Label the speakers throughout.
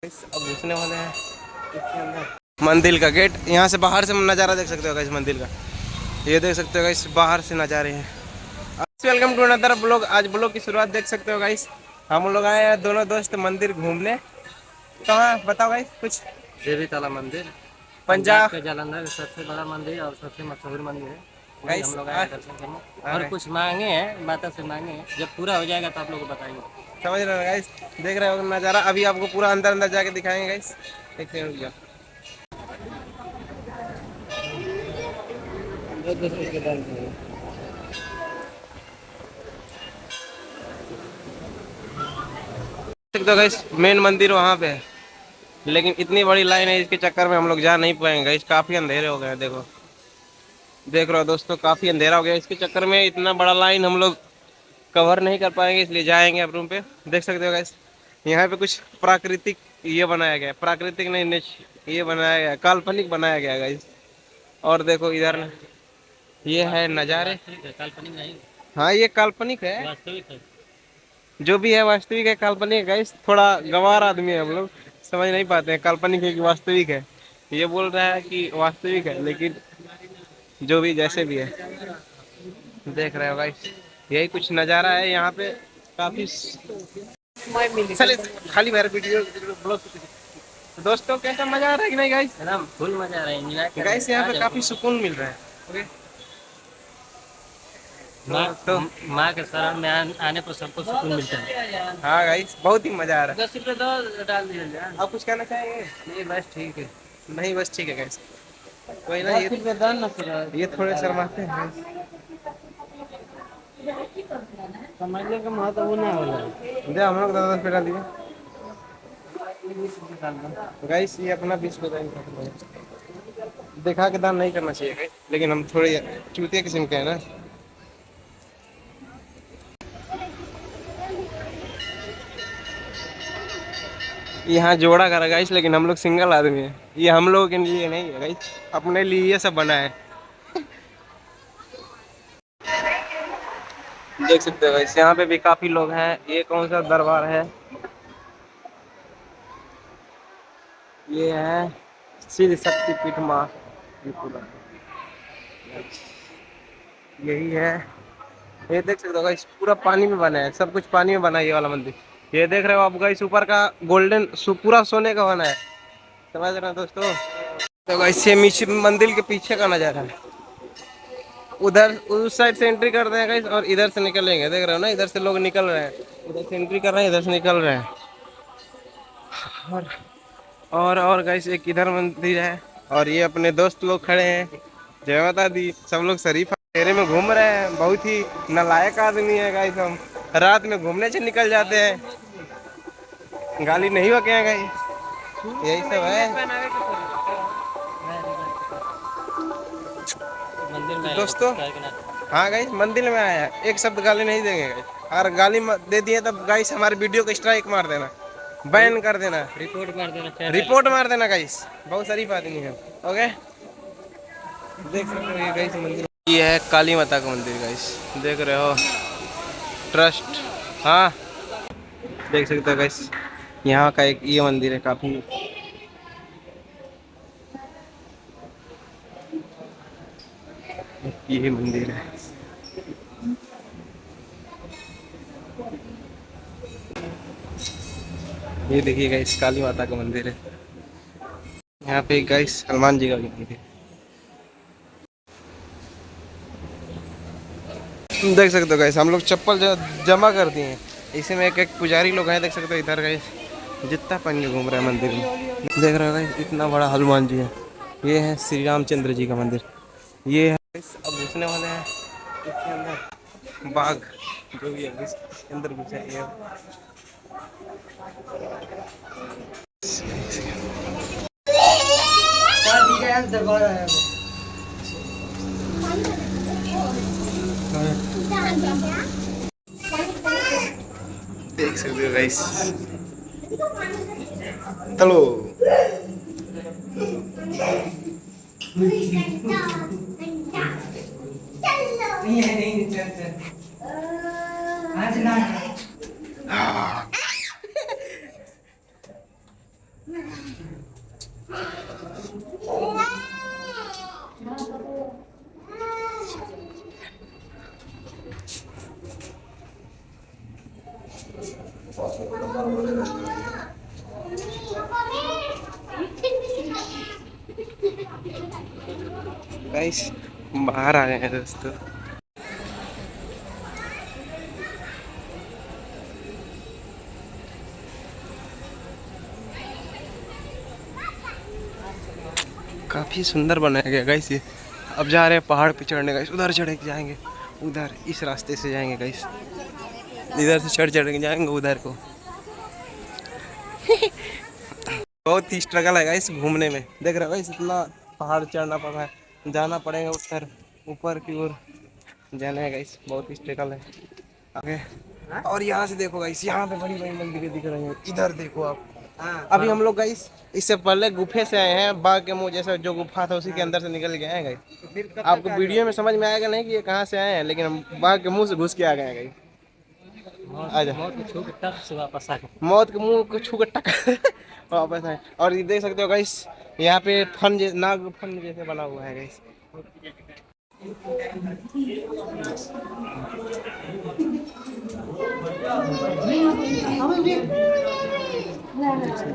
Speaker 1: अब घुसने वाले हैं इसके अंदर। मंदिर का गेट, यहाँ से बाहर से नज़ारा देख सकते हो गाइस मंदिर का। ये देख सकते हो गाइस बाहर से नज़ारे हैं। Welcome to another blog. आज ब्लॉग की शुरुआत देख सकते हो गाइस। हम लोग आए हैं दोनों दोस्त मंदिर घूमने। कहाँ बताओ गाइस कुछ।
Speaker 2: देवी ताला मंदिर
Speaker 1: पंजाब
Speaker 2: के जालंधर सबसे बड़ा मंदिर और सबसे मशहूर मंदिर है। वही
Speaker 1: गाइस।
Speaker 2: हम लोग आए दर्शन करने और कुछ मांगे हैं, माता से मांगे हैं। जब पूरा हो जाएगा तो आप लोग को बताएंगे।
Speaker 1: समझ रहे हो गाइस, देख रहे हो नज़ारा। अभी आपको पूरा अंदर अंदर जाके दिखाएंगे गाइस। देखते हैं तो गाइस मेन मंदिर वहाँ पे है, लेकिन इतनी बड़ी लाइन है इसके चक्कर में हम लोग जा नहीं पाएंगे गाइस। काफी अंधेरे हो गए हैं। देखो देख रहे हो दोस्तों, काफी अंधेरा हो गया इसके चक्कर में। इतना बड़ा लाइन हम लोग कवर नहीं कर पाएंगे, इसलिए जाएंगे अब रूम पे। देख सकते हो गाइस यहाँ पे कुछ प्राकृतिक ये बनाया गया है। प्राकृतिक नहीं, ये बनाया गया, काल्पनिक बनाया गया गाइस। और देखो इधर ये है नज़ारे।
Speaker 2: काल्पनिक नहीं,
Speaker 1: हाँ ये काल्पनिक है,
Speaker 2: वास्तविक है।
Speaker 1: जो भी है वास्तविक है काल्पनिक है गाइस। थोड़ा गंवार आदमी है हम लोग, समझ नहीं पाते हैं काल्पनिक है कि वास्तविक है। ये बोल रहा है कि वास्तविक है, लेकिन जो भी जैसे भी है देख रहे हो गाइस, यही कुछ नज़ारा है यहाँ पे। काफी चले खाली मेरा वीडियो ब्लॉग। दोस्तों कैसा मजा आ रहा है कि नहीं गाइस?
Speaker 2: एकदम फुल मजा आ रहा है, एंजॉय कर रहे
Speaker 1: गाइस
Speaker 2: हैं।
Speaker 1: यहाँ पे काफी सुकून मिल रहा है। ओके तो
Speaker 2: माँ के शरण में आने पर सबको सुकून मिलता है।
Speaker 1: हाँ गाइस बहुत ही मजा आ रहा है।
Speaker 2: 10 रुपये दो डाल दिया।
Speaker 1: आप कुछ कहना चाहेंगे?
Speaker 2: नहीं बस ठीक है।
Speaker 1: नहीं बस ठीक है गाइस। कोई ना, ये थोड़े शर्माते हैं।
Speaker 2: समझने का महत्व वो ना होला।
Speaker 1: दे हम लोग 10 रुपये डाल दिए गाइस। ये अपना 20 रुपये दिखा के दान नहीं करना चाहिए गाइस, लेकिन हम थोड़े चूतिया किस्म के हैं ना। यहाँ जोड़ा करा गाइस, लेकिन हम लोग सिंगल आदमी है। ये हम लोगों के लिए नहीं है गाइस, अपने लिए ये सब बना है। देख सकते हो गाइस यहाँ पे भी काफी लोग हैं। ये कौन सा दरबार है? ये है श्री शक्तिपीठ माँ। यही है। ये देख सकते हो गाइस पूरा पानी में बना है, सब कुछ पानी में बना है ये वाला मंदिर। ये देख रहे हो आप गाइस ऊपर का गोल्डन पूरा सोने का बना है। समझ रहे हो दोस्तों? तो गाइस ये मंदिर के पीछे का नजारा है। उधर उस साइड से एंट्री करते हैं गाइस और इधर से निकलेंगे। देख रहे हो ना, इधर से लोग निकल रहे हैं, उधर से एंट्री कर रहे हैं, इधर से निकल रहे हैं। और गाइस एक इधर मंदिर है और ये अपने दोस्त लोग खड़े हैं। जय माता दी। सब लोग शरीफ अंधेरे में घूम रहे हैं। बहुत ही नालायक आदमी है गाइस। हम रात में घूमने से निकल जाते हैं, गाली नहीं हो क्या गाइस? यही सब है
Speaker 2: मंदिर में
Speaker 1: दोस्तों। हाँ गाइस मंदिर में आया, एक शब्द गाली नहीं देंगे गाइस। और गाली दे दिए तब गाइस हमारे वीडियो को स्ट्राइक मार देना, बैन कर देना,
Speaker 2: रिपोर्ट मार देना,
Speaker 1: रिपोर्ट मार देना गाइस। बहुत शरीफ आदमी है। ओके देख सकते हो ये गाइस मंदिर। ये है काली माता का मंदिर गाइस, देख रहे हो, ट्रस्ट। हाँ देख सकते हो गाइस यहाँ का एक ये मंदिर है काफी। ये मंदिर है। ये देखिए गाइस काली माता का मंदिर है। यहाँ पे गाइस हनुमान जी का भी मंदिर है। देख सकते हो गाइस हम लोग चप्पल जमा कर दिए हैं। इसी में एक एक पुजारी लोग हैं। देख सकते हो इधर गाइस जितना पहन के घूम रहा है मंदिर में। देख रहे हो गाइस इतना बड़ा हनुमान जी है। ये है श्री रामचंद्र जी का मंदिर। ये है गाइस अब घुसने वाले हैं इसके अंदर। बाघ जो भी है इसके अंदर घुसेंगे। देख सकते हो गाइस चलो। गाइस बाहर आ गए हैं दोस्तों। काफी सुंदर बनाया गया गाइस ये। अब जा रहे हैं पहाड़ पे चढ़ने गाइस, उधर चढ़ के जाएंगे, उधर इस रास्ते से जाएंगे गाइस, इधर से चढ़ के जाएंगे उधर को। बहुत ही स्ट्रगल है गाइस घूमने में, देख रहे हो गाइस इतना पहाड़ चढ़ना पड़ रहा है, जाना पड़ेगा उधर ऊपर की ओर जाना है गाइस, बहुत ही स्ट्रगल है आगे। और यहाँ से देखो गाइस, यहाँ पे बड़ी बड़ी मंदिरें दिख रही हैं, इधर देखो आप। अभी हम लोग गाइस इससे पहले गुफे से आए हैं, बाघ के मुंह जैसा जो गुफा था उसी के अंदर से निकल के आए गाइस। आपको वीडियो में समझ में आएगा नहीं कि ये कहाँ से आए हैं, लेकिन हम बाघ के मुंह से घुस के आ गए हैं गाइस। आजा,
Speaker 2: मौत को छू के टप से वापस आ गए।
Speaker 1: मौत के मुंह को छू के टक वापस आए। और ये देख सकते हो गाइस, यहाँ पे फन नाग फन जैसे बना हुआ है गाइस।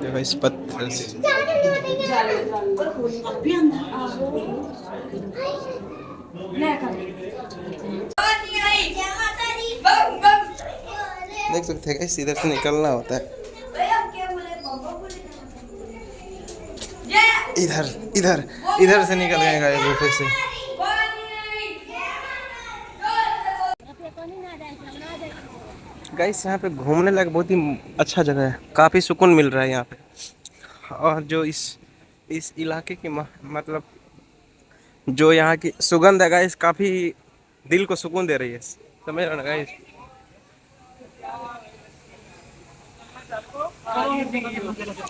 Speaker 1: गाइस पत्थर से देख सकते हैं गाइस, इधर से निकलना होता है, इधर इधर इधर से निकल गए गाइस गुफे से। गाइस यहाँ पे घूमने लायक बहुत ही अच्छा जगह है, काफ़ी सुकून मिल रहा है यहाँ पे। और जो इस इलाके की मतलब जो यहाँ की सुगंध है गाइस, काफ़ी दिल को सुकून दे रही है, समझ रहे हो ना गाइस।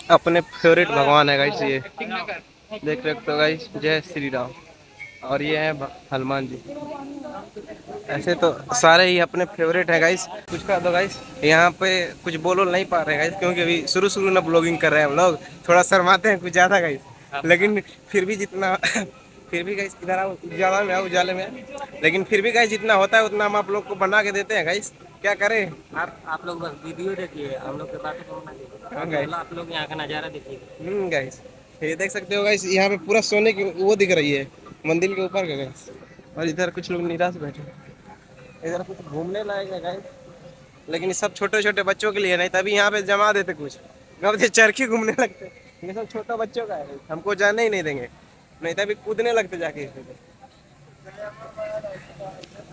Speaker 1: अपने फेवरेट भगवान है गाइस ये, देख रहे हो गाइस, जय श्री राम। और ये है हनुमान जी। ऐसे तो सारे ही अपने फेवरेट है गाइस। कुछ कर दो गाइस, यहाँ पे कुछ बोलो नहीं पा रहे गाइस, क्योंकि अभी शुरू में ब्लॉगिंग कर रहे हैं हम लोग, थोड़ा शर्माते हैं कुछ ज़्यादा गाइस, लेकिन फिर भी जितना फिर भी गाइस इधर आओ, ज़्यादा में आओ, उजाले में, लेकिन फिर भी गाइस जितना होता है उतना हम आप लोग को बना के देते हैं गाइस, क्या करें।
Speaker 2: आप लोग बस वीडियो देखिए, हम लोग के बातें आप लोग यहाँ का नज़ारा देखिए।
Speaker 1: गाइस ये देख सकते हो गाइस, यहाँ पे पूरा सोने की वो दिख रही है मंदिर के ऊपर का गाइस। और इधर कुछ लोग निराश बैठे, इधर कुछ घूमने लायक है गाइस, लेकिन सब छोटे छोटे बच्चों के लिए नहीं, तभी यहाँ पे जमा देते कुछ, कब से चरखी घूमने लगते। ये सब छोटा बच्चों का है, हमको जाने ही नहीं देंगे, नहीं तभी कूदने लगते जाके इसमें।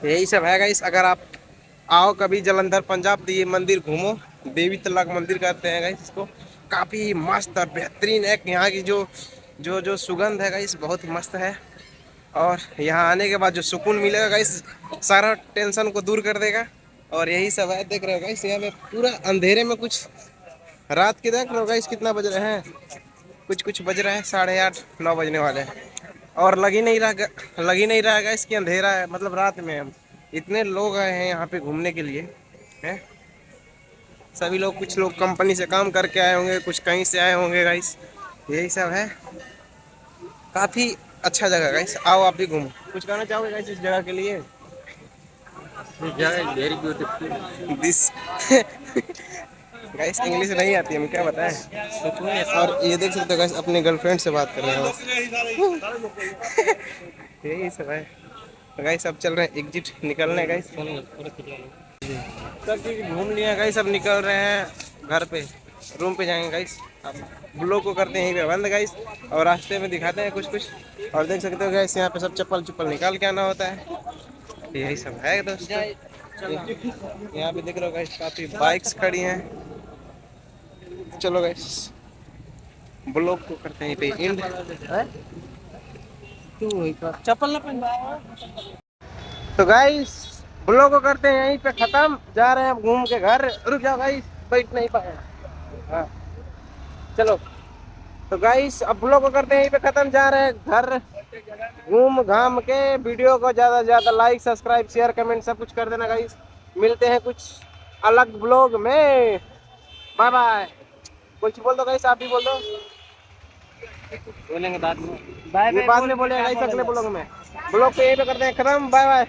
Speaker 1: यही सब है गाइस। अगर आप आओ कभी जलंधर पंजाब तो ये मंदिर घूमो, देवी तलाक मंदिर कहते हैं गाइस इसको, काफ़ी मस्त और बेहतरीन है। यहाँ की जो सुगंध है गाइस बहुत मस्त है, और यहाँ आने के बाद जो सुकून मिलेगा गाइस, सारा टेंशन को दूर कर देगा। और यही सब है, देख रहे हो गाइस यहाँ पे पूरा अंधेरे में, कुछ रात के देख रहे हो गाइस कितना बज रहे हैं, कुछ बज रहे हैं 8:30-9 बजने वाले हैं, और लग ही नहीं रहा गाइस कि अंधेरा है, मतलब रात में। हम इतने लोग आए हैं यहाँ पे घूमने के लिए हैं, सभी लोग, कुछ लोग कंपनी से काम करके आए होंगे, कुछ कहीं से आए होंगे गाइस, यही सब है। काफ़ी अच्छा जगह गाइस, आओ आप भी घूमो। कुछ कहना चाहोगे गाइस इस जगह के लिए?
Speaker 2: Very beautiful
Speaker 1: this guys English नहीं आती, हम क्या बताएं। और ये देख सकते हो गाइस, अपने गर्लफ्रेंड से बात कर रहे हैं यही सब है। तो गाइस अब चल रहे हैं एग्जिट निकलने गाइस, सब चीज़ घूम लिए गाइस, अब निकल रहे हैं घर पे, रूम पे जाएंगे गाइस। अब ब्लॉग को करते हैं यहीं पे बंद गाइस, और रास्ते में दिखाते हैं कुछ। और देख सकते हो गाइस यहाँ पे सब चप्पल निकाल के आना होता है, यही सब है दोस्तों। यहाँ पे देख रहे हो गाइस काफ़ी बाइक्स खड़ी हैं। चलो गाइस ब्लॉग को करते हैं यहीं पे एंड। चप्पल ना पहन। तो गाइस ब्लॉग को करते हैं यहीं पे खत्म, जा रहे हैं अब घूम के घर। रुक जाओ गाइस, बैठ नहीं पाए। हाँ चलो, तो गाइस अब ब्लॉग को करते हैं यहीं पे खत्म, जा रहे हैं घर घूम घाम के। वीडियो को ज़्यादा से ज़्यादा लाइक, सब्सक्राइब, शेयर, कमेंट सब कुछ कर देना गाइस। मिलते हैं कुछ अलग ब्लॉग में, बाय बाय। कुछ बोल दो गाइस, आप भी बोल दो।
Speaker 2: बोलेंगे बाद में,
Speaker 1: बाद में बोलेगा गाइस अगले ब्लॉग में। ब्लॉग को यहीं पे करते हैं खत्म, बाय बाय।